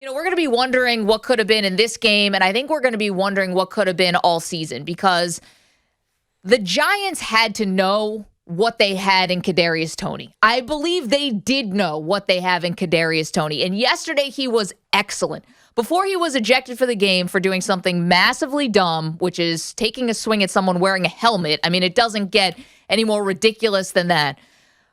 We're going to be wondering what could have been in this game, and I think we're going to be wondering what could have been all season because the Giants had to know what they had in Kadarius Toney. I believe they did know what they have in Kadarius Toney, and yesterday he was excellent. Before he was ejected for the game for doing something massively dumb, which is taking a swing at someone wearing a helmet. I mean, it doesn't get any more ridiculous than that.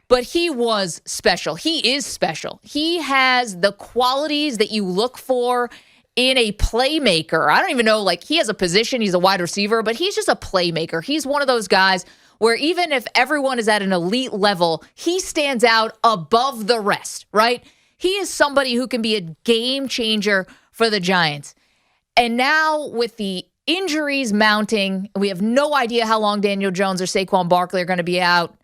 But he was special. He is special. He has the qualities that you look for in a playmaker. I don't even know, he has a position. He's a wide receiver, but he's just a playmaker. He's one of those guys where even if everyone is at an elite level, he stands out above the rest, right? He is somebody who can be a game changer for the Giants. And now with the injuries mounting, we have no idea how long Daniel Jones or Saquon Barkley are going to be out.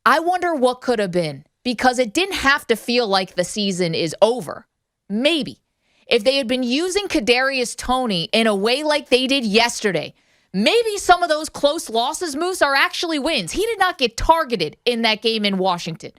I wonder what could have been, because it didn't have to feel like the season is over. Maybe. If they had been using Kadarius Toney in a way like they did yesterday, maybe some of those close losses, Moose, are actually wins. He did not get targeted in that game in Washington.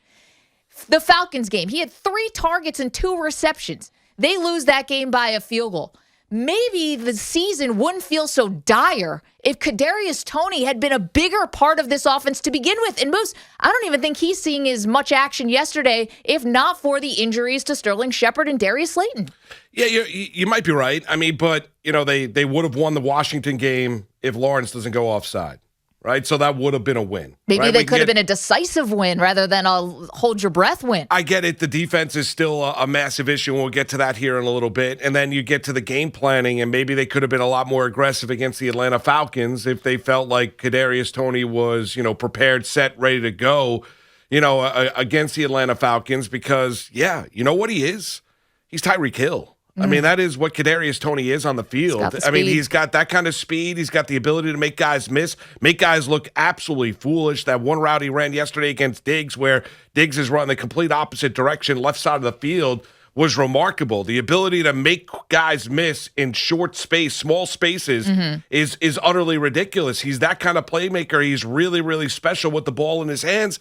The Falcons game, he had 3 targets and 2 receptions. They lose that game by a field goal. Maybe the season wouldn't feel so dire if Kadarius Toney had been a bigger part of this offense to begin with. And Moose, I don't even think he's seeing as much action yesterday, if not for the injuries to Sterling Shepard and Darius Slayton. Yeah, you might be right. I mean, but, they would have won the Washington game if Lawrence doesn't go offside, right? So that would have been a win. Maybe right? they could have been a decisive win rather than a hold-your-breath win. I get it. The defense is still a massive issue, and we'll get to that here in a little bit. And then you get to the game planning, and maybe they could have been a lot more aggressive against the Atlanta Falcons if they felt like Kadarius Toney was, prepared, set, ready to go, against the Atlanta Falcons because, you know what he is? He's Tyreek Hill. I mean, that is what Kadarius Toney is on the field. I mean, he's got that kind of speed. He's got the ability to make guys miss, make guys look absolutely foolish. That one route he ran yesterday against Diggs where Diggs is running the complete opposite direction, left side of the field, was remarkable. The ability to make guys miss in short space, small spaces, is utterly ridiculous. He's that kind of playmaker. He's really, really special with the ball in his hands.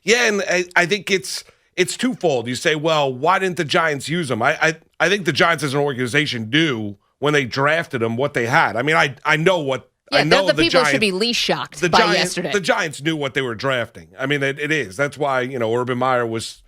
Yeah, and I think it's twofold. You say, well, why didn't the Giants use him? I think the Giants as an organization knew when they drafted him what they had. I mean, I know what I know. The people Giants, should be least shocked by yesterday. The Giants knew what they were drafting. I mean, it is. That's why Urban Meyer was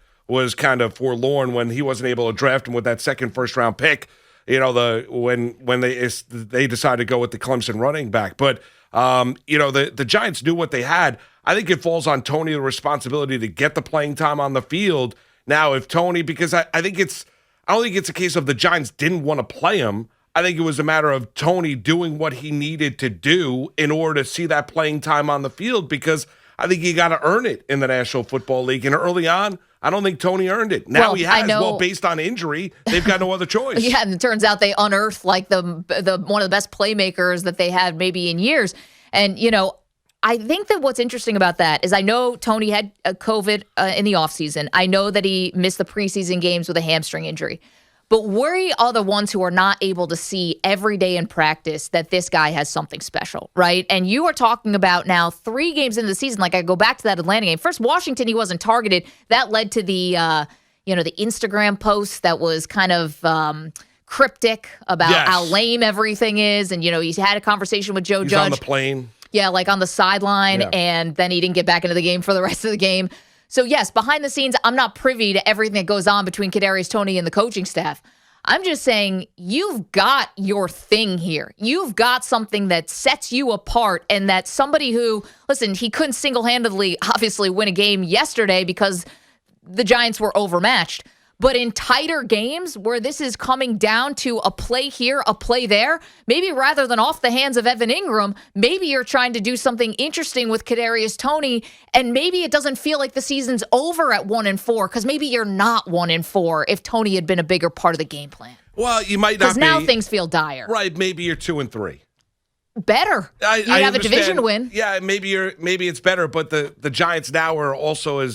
kind of forlorn when he wasn't able to draft him with that second first-round pick. When they decided to go with the Clemson running back, but the Giants knew what they had. I think it falls on Toney the responsibility to get the playing time on the field. Now, if Toney, because I don't think it's a case of the Giants didn't want to play him. I think it was a matter of Toney doing what he needed to do in order to see that playing time on the field, because I think you got to earn it in the National Football League. And early on, I don't think Toney earned it. Now he has. Well, based on injury, they've got no other choice. Yeah, and it turns out they unearthed the one of the best playmakers that they had maybe in years. And, I think that what's interesting about that is I know Toney had COVID in the offseason. I know that he missed the preseason games with a hamstring injury. But we are the ones who are not able to see every day in practice that this guy has something special, right? And you are talking about now 3 games into the season. I go back to that Atlanta game. First, Washington, he wasn't targeted. That led to the Instagram post that was kind of cryptic about how lame everything is. And, he's had a conversation with Joe He's Judge. on the plane. Yeah, on the sideline, and then he didn't get back into the game for the rest of the game. So, yes, behind the scenes, I'm not privy to everything that goes on between Kadarius Toney and the coaching staff. I'm just saying you've got your thing here. You've got something that sets you apart, and that somebody who, listen, he couldn't single-handedly, obviously, win a game yesterday because the Giants were overmatched. But in tighter games where this is coming down to a play here, a play there, maybe rather than off the hands of Evan Ingram, maybe you're trying to do something interesting with Kadarius Toney, and maybe it doesn't feel like the season's over at 1-4, because maybe you're not 1-4 if Toney had been a bigger part of the game plan. Well, you might not be. Because now things feel dire. Right, maybe you're 2-3. Better. You have a division win. Yeah, maybe it's better, but the Giants now are also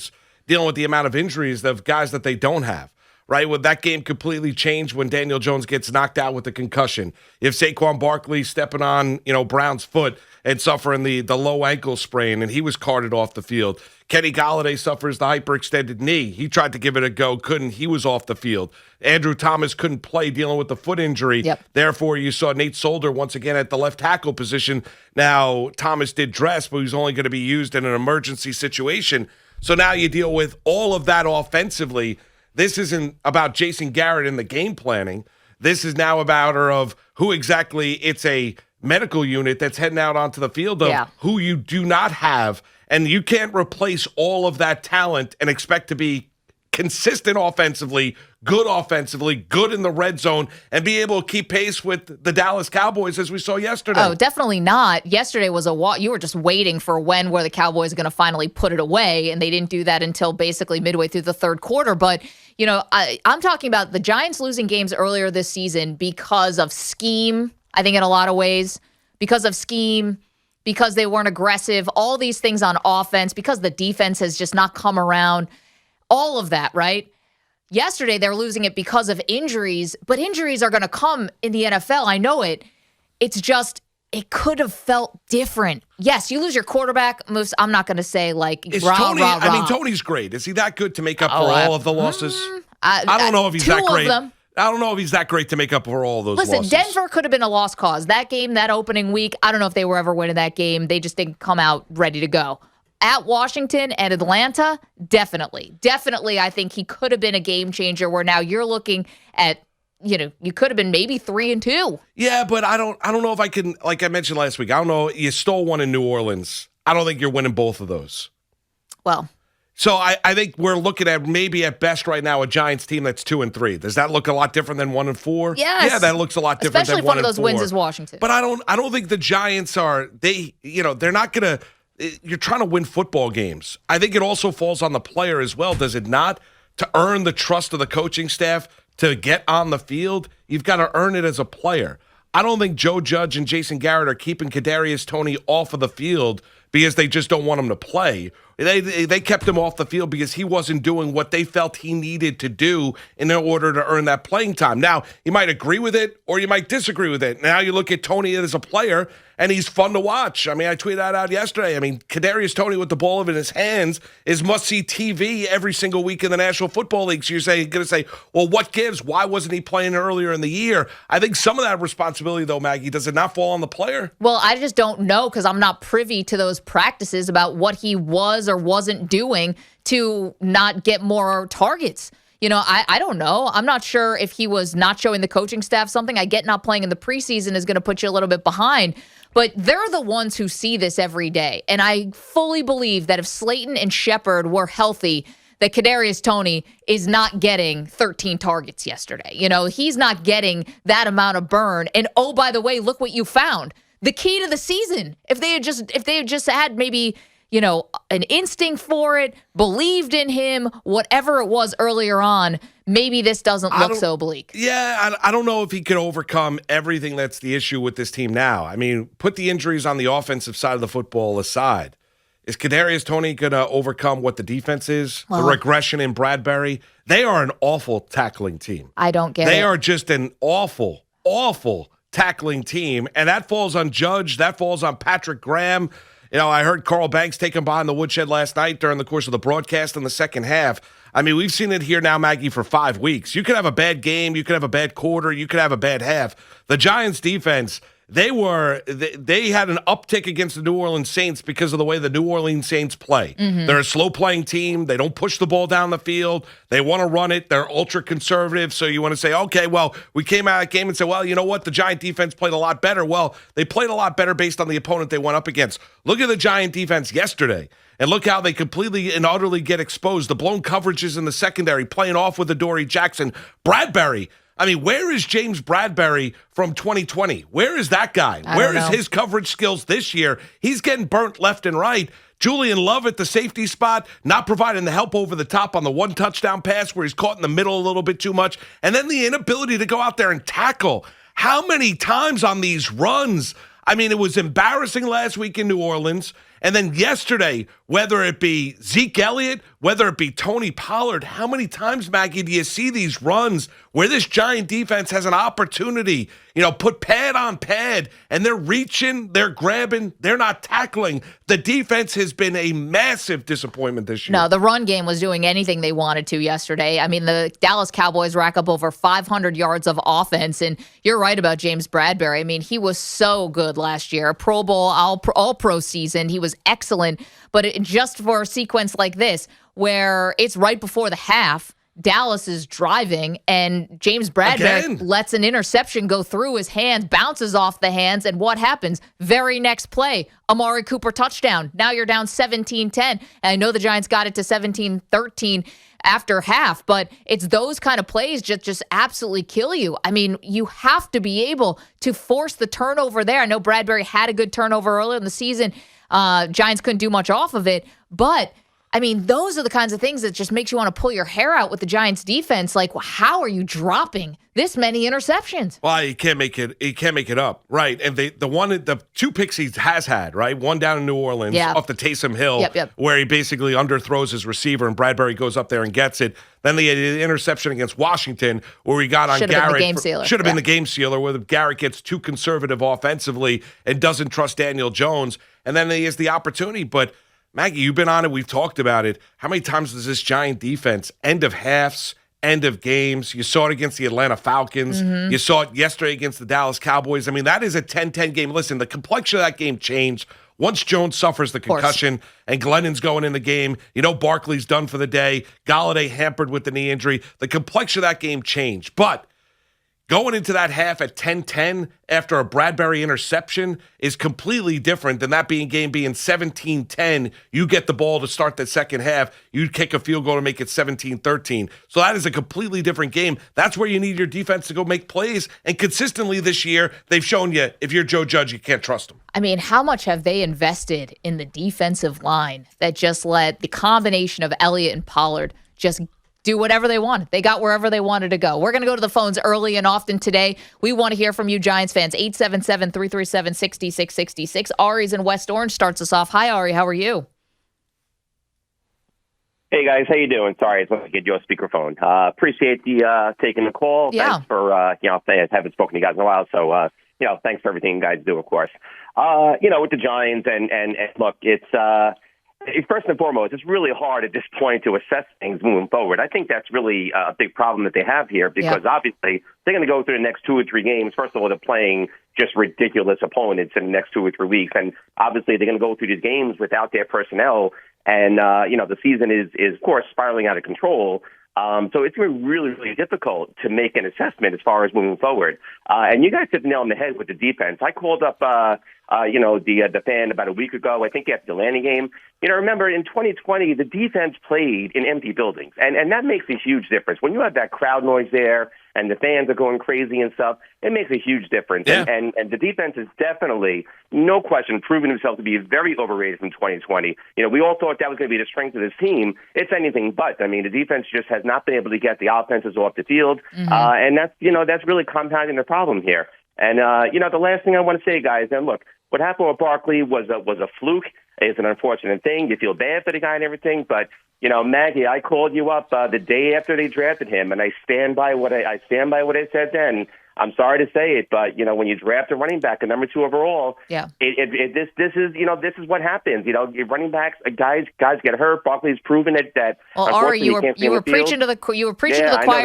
dealing with the amount of injuries of guys that they don't have. right? When that game completely changed when Daniel Jones gets knocked out with a concussion. If Saquon Barkley stepping on, Brown's foot and suffering the low ankle sprain, and he was carted off the field. Kenny Golladay suffers the hyperextended knee. He tried to give it a go, couldn't. He was off the field. Andrew Thomas couldn't play, dealing with the foot injury. Yep. Therefore, you saw Nate Solder once again at the left tackle position. Now, Thomas did dress, but he's only going to be used in an emergency situation. So now you deal with all of that offensively. This isn't about Jason Garrett and the game planning. This is now about her of who exactly it's a medical unit that's heading out onto the field of who you do not have. And you can't replace all of that talent and expect to be consistent offensively, good in the red zone, and be able to keep pace with the Dallas Cowboys as we saw yesterday. Oh, definitely not. Yesterday was a walk. You were just waiting for where the Cowboys are going to finally put it away, and they didn't do that until basically midway through the third quarter. But, I'm talking about the Giants losing games earlier this season because of scheme, I think in a lot of ways, because of scheme, because they weren't aggressive, all these things on offense, because the defense has just not come around, all of that, right? Yesterday, they're losing it because of injuries, but injuries are going to come in the NFL. I know it. It's just, it could have felt different. Yes, you lose your quarterback. Moose, I'm not going to say I mean, Tony's great. Is he that good to make up for all of the losses? I don't know if he's that great. I don't know if he's that great to make up for all those losses. Listen, Denver could have been a lost cause. That game, that opening week, I don't know if they were ever winning that game. They just didn't come out ready to go. At Washington and Atlanta, definitely. Definitely, I think he could have been a game changer where now you're looking at, you could have been maybe 3-2. Yeah, but I don't know if I can, like I mentioned last week, I don't know, you stole one in New Orleans. I don't think you're winning both of those. Well. So I think we're looking at maybe at best right now a Giants team that's 2-3. Does that look a lot different than 1-4? Yes. Yeah, that looks a lot different especially than 1-4. Especially if one of those wins is Washington. But I don't think the Giants are, they're not going to, you're trying to win football games. I think it also falls on the player as well, does it not? To earn the trust of the coaching staff, to get on the field, you've got to earn it as a player. I don't think Joe Judge and Jason Garrett are keeping Kadarius Toney off of the field because they just don't want him to play. They kept him off the field because he wasn't doing what they felt he needed to do in order to earn that playing time. Now, you might agree with it or you might disagree with it. Now you look at Toney as a player, and he's fun to watch. I mean, I tweeted that out yesterday. I mean, Kadarius Toney with the ball in his hands is must-see TV every single week in the National Football League. So you're going to say, well, what gives? Why wasn't he playing earlier in the year? I think some of that responsibility, though, Maggie, does it not fall on the player? Well, I just don't know because I'm not privy to those practices about what he was or wasn't doing to not get more targets. I don't know. I'm not sure if he was not showing the coaching staff something. I get not playing in the preseason is going to put you a little bit behind. But they're the ones who see this every day. And I fully believe that if Slayton and Shepard were healthy, that Kadarius Toney is not getting 13 targets yesterday. He's not getting that amount of burn. And oh, by the way, look what you found. The key to the season. If they had just had maybe, an instinct for it, believed in him, whatever it was earlier on, maybe this doesn't look so bleak. Yeah, I don't know if he could overcome everything that's the issue with this team now. I mean, put the injuries on the offensive side of the football aside. Is Kadarius Toney going to overcome what the defense is? The regression in Bradbury? They are an awful tackling team. I don't get it. They are just an awful, awful tackling team. And that falls on Judge. That falls on Patrick Graham. I heard Carl Banks take him behind the woodshed last night during the course of the broadcast in the second half. I mean, we've seen it here now, Maggie, for 5 weeks. You could have a bad game. You could have a bad quarter. You could have a bad half. The Giants defense, they had an uptick against the New Orleans Saints because of the way the New Orleans Saints play. Mm-hmm. They're a slow-playing team. They don't push the ball down the field. They want to run it. They're ultra-conservative. So you want to say, okay, well, we came out of the game and said, well, you know what? The Giant defense played a lot better. Well, they played a lot better based on the opponent they went up against. Look at the Giant defense yesterday. And look how they completely and utterly get exposed. The blown coverages in the secondary, playing off with Adoree Jackson. Bradbury. I mean, where is James Bradbury from 2020? Where is that guy? Where is his coverage skills this year? He's getting burnt left and right. Julian Love at the safety spot, not providing the help over the top on the one touchdown pass where he's caught in the middle a little bit too much. And then the inability to go out there and tackle. How many times on these runs? I mean, it was embarrassing last week in New Orleans. And then yesterday, whether it be Zeke Elliott, whether it be Tony Pollard. How many times, Maggie, do you see these runs where this Giant defense has an opportunity, put pad on pad, and they're reaching, they're grabbing, they're not tackling? The defense has been a massive disappointment this year. No, the run game was doing anything they wanted to yesterday. I mean, the Dallas Cowboys rack up over 500 yards of offense, and you're right about James Bradberry. I mean, he was so good last year. A Pro Bowl, all-pro season. He was excellent. But just for a sequence like this, where it's right before the half, Dallas is driving, and James Bradberry lets an interception go through his hands, bounces off the hands, and what happens? Very next play, Amari Cooper touchdown. Now you're down 17-10. And I know the Giants got it to 17-13 after half, but it's those kind of plays just absolutely kill you. I mean, you have to be able to force the turnover there. I know Bradberry had a good turnover earlier in the season. Giants couldn't do much off of it, but I mean, those are the kinds of things that just makes you want to pull your hair out with the Giants defense. Like, how are you dropping this many interceptions? Well, you can't make it. You can't make it up, right? And the two picks he has had, right? One down in New Orleans off the Taysom Hill, where he basically underthrows his receiver and Bradberry goes up there and gets it. Then the interception against Washington, where he got on Garrett. Should have been the game sealer, where Garrett gets too conservative offensively and doesn't trust Daniel Jones. And then he has the opportunity, but Maggie, you've been on it. We've talked about it. How many times does this Giant defense, end of halves, end of games? You saw it against the Atlanta Falcons. You saw it yesterday against the Dallas Cowboys. I mean, that is a 10-10 game. Listen, the complexion of that game changed once Jones suffers the concussion and Glennon's going in the game. Barkley's done for the day. Golladay hampered with the knee injury. The complexion of that game changed. But going into that half at 10-10 after a Bradberry interception is completely different than that game being 17-10. You get the ball to start the second half. You kick a field goal to make it 17-13. So that is a completely different game. That's where you need your defense to go make plays. And consistently this year, they've shown you, if you're Joe Judge, you can't trust them. I mean, how much have they invested in the defensive line that just let the combination of Elliott and Pollard just do whatever they wanted? They got wherever they wanted to go. We're going to go to the phones early and often today. We want to hear from you, Giants fans. 877-337-6666. Ari's in West Orange starts us off. Hi, Ari. How are you? Hey, guys. How you doing? Sorry, I get you on speakerphone. Appreciate the taking the call. Yeah. Thanks for, I haven't spoken to you guys in a while, so, thanks for everything you guys do, of course. With the Giants, and look, it's first and foremost, it's really hard at this point to assess things moving forward. I think that's really a big problem that they have here because obviously they're going to go through the next 2 or 3 games. First of all, they're playing just ridiculous opponents in the next 2 or 3 weeks. And obviously they're going to go through these games without their personnel. And, the season is, of course, spiraling out of control. So it's going to be really, really difficult to make an assessment as far as moving forward. And you guys hit the nail on the head with the defense. I called up, the fan about a week ago, I think after the Atlanta game. Remember in 2020, the defense played in empty buildings. And that makes a huge difference. When you have that crowd noise there and the fans are going crazy and stuff, it makes a huge difference. Yeah. And the defense is definitely, no question, proven himself to be very overrated in 2020. We all thought that was going to be the strength of this team. It's anything but. I mean, the defense just has not been able to get the offenses off the field. And that's really compounding the problem here. And, the last thing I want to say, guys, and look, what happened with Barkley was a fluke. It's an unfortunate thing. You feel bad for the guy and everything, but Maggie, I called you up the day after they drafted him, and I stand by what I said then. I'm sorry to say it, but when you draft a running back, a number 2 overall, this is what happens. Running backs, guys get hurt. Barkley's proven it that. Well, Ari, you were preaching to the choir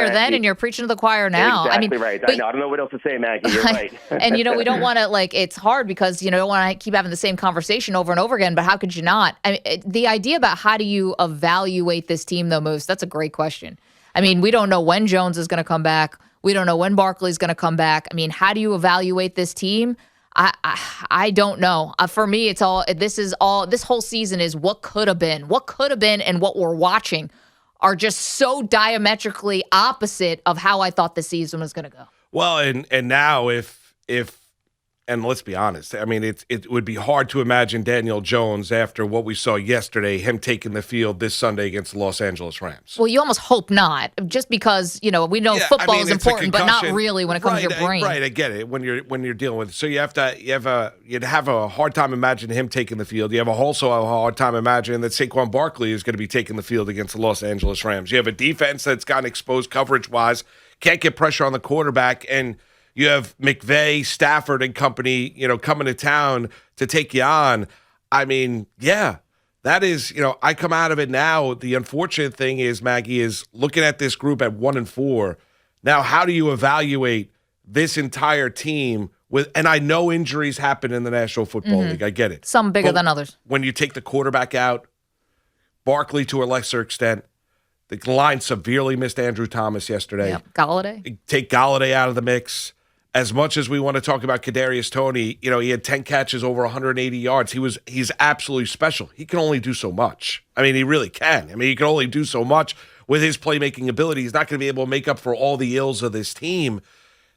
then, and you're preaching to the choir now. Exactly right. I don't know what else to say, Maggie. You're right. And we don't want to it's hard because you don't want to keep having the same conversation over and over again. But how could you not? I mean, the idea about how do you evaluate this team, though, Moose? That's a great question. I mean, we don't know when Jones is going to come back. We don't know when Barkley's going to come back. I mean, how do you evaluate this team? I don't know. For me, this whole season is what could have been. What could have been and what we're watching are just so diametrically opposite of how I thought the season was going to go. Well, and now if And let's be honest. I mean, it would be hard to imagine Daniel Jones after what we saw yesterday, him taking the field this Sunday against the Los Angeles Rams. Well, you almost hope not, just because we know football is important, but not really when it comes to your brain. Right, I get it when you're dealing with it. So you'd have a hard time imagining him taking the field. You have also a hard time imagining that Saquon Barkley is going to be taking the field against the Los Angeles Rams. You have a defense that's gotten exposed coverage wise, can't get pressure on the quarterback, and you have McVay, Stafford, and company, coming to town to take you on. I mean, yeah, that is, I come out of it now. The unfortunate thing is, Maggie, is looking at this group at 1-4. Now, how do you evaluate this entire team and I know injuries happen in the National Football League. I get it. Some bigger than others. When you take the quarterback out, Barkley to a lesser extent, the line severely missed Andrew Thomas yesterday. Yep. Galladay. Take Galladay out of the mix. As much as we want to talk about Kadarius Toney, he had 10 catches over 180 yards. He's absolutely special. He can only do so much. I mean, he really can. I mean, he can only do so much with his playmaking ability. He's not going to be able to make up for all the ills of this team.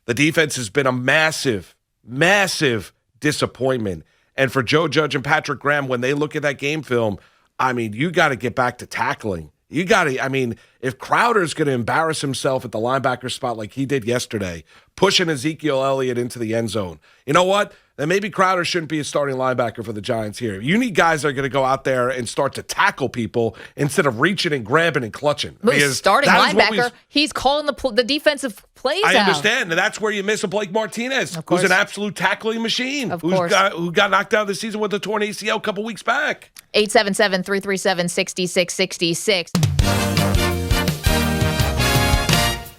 The defense has been a massive, massive disappointment. And for Joe Judge and Patrick Graham, when they look at that game film, I mean, you got to get back to tackling. If Crowder's going to embarrass himself at the linebacker spot like he did yesterday, pushing Ezekiel Elliott into the end zone, you know what? Then maybe Crowder shouldn't be a starting linebacker for the Giants here. You need guys that are going to go out there and start to tackle people instead of reaching and grabbing and clutching. Starting linebacker, he's calling the defensive plays out. I understand. And that's where you miss a Blake Martinez, who's an absolute tackling machine, who got knocked out of the season with a torn ACL a couple weeks back. 877-337-6666.